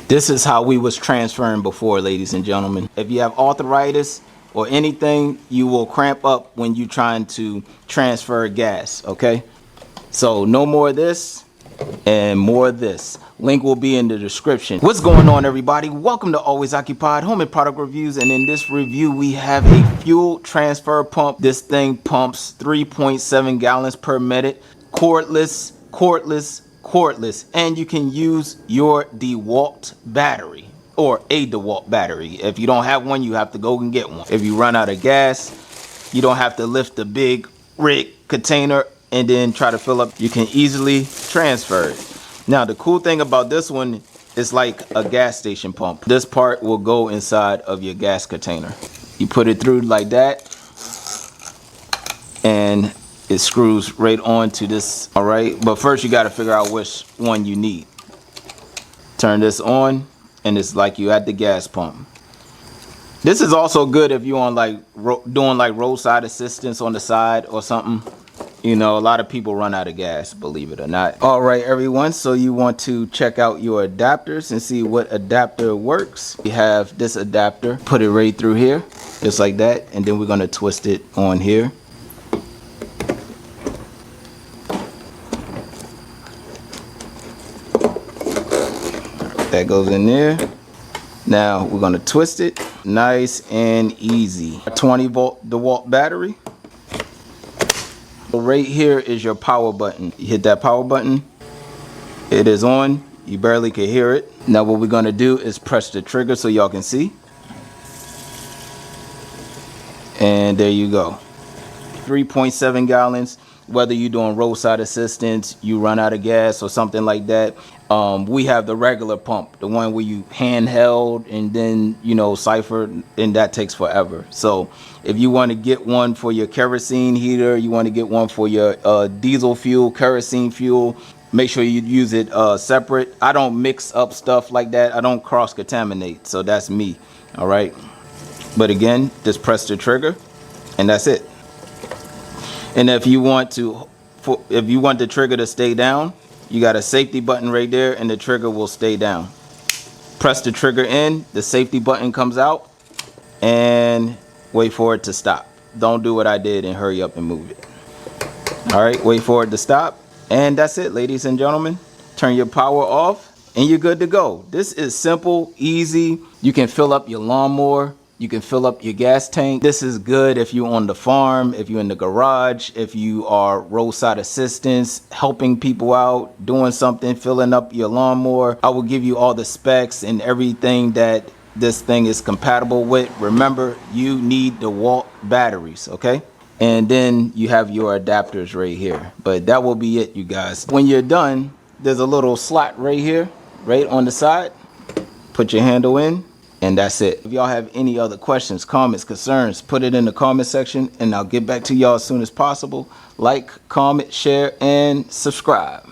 This is how we was transferring before, ladies and gentlemen. If you have arthritis or anything, you will cramp up when you're trying to transfer gas, okay? So no more of this and more of this. Link will be in the description. What's going on, everybody? Welcome to Always Occupied Home and Product Reviews. And in this review, we have a fuel transfer pump. This thing pumps 3.7 gallons per minute, cordless, and you can use your DeWalt battery or a DeWalt battery. If you don't have one, you have to go and get one. If you run out of gas, you don't have to lift the big rig container and then try to fill up. You can easily transfer it. Now, the cool thing about this one is like a gas station pump. This part will go inside of your gas container. You put it through like that and it screws right onto this. All right, but first you got to figure out which one you need. Turn this on and it's like you at the gas pump. This is also good if you're on like doing like roadside assistance on the side or something. You know, a lot of people run out of gas, believe it or not. All right, everyone, so you want to check out your adapters and see what adapter works. We have this adapter, put it right through here, just like that, and then we're going to twist it on here. That goes in there. Now we're going to twist it nice and easy. 20-volt DeWalt battery. So right here is your power button. You hit that power button. It is on. You barely can hear it. Now what we're going to do is press the trigger so y'all can see. And there you go. 3.7 gallons. Whether you're doing roadside assistance, you run out of gas or something like that. We have the regular pump, the one where you handheld and then, you know, cipher, and that takes forever. So if you want to get one for your kerosene heater, you want to get one for your diesel fuel, kerosene fuel, make sure you use it separate. I don't mix up stuff like that. I don't cross contaminate. So that's me. All right. But again, just press the trigger and that's it. And if you want the trigger to stay down, you got a safety button right there and the trigger will stay down. Press the trigger in, the safety button comes out, and wait for it to stop. Don't do what I did and hurry up and move it. All right, wait for it to stop. And that's it, ladies and gentlemen. Turn your power off and you're good to go. This is simple, easy. You can fill up your lawnmower. You can fill up your gas tank. This is good if you're on the farm, if you're in the garage, if you are roadside assistance, helping people out, doing something, filling up your lawnmower. I will give you all the specs and everything that this thing is compatible with. Remember, you need DeWalt batteries, okay? And then you have your adapters right here. But that will be it, you guys. When you're done, there's a little slot right here, right on the side. Put your handle in. And that's it. If y'all have any other questions, comments, concerns, put it in the comment section and I'll get back to y'all as soon as possible. Like, comment, share, and subscribe.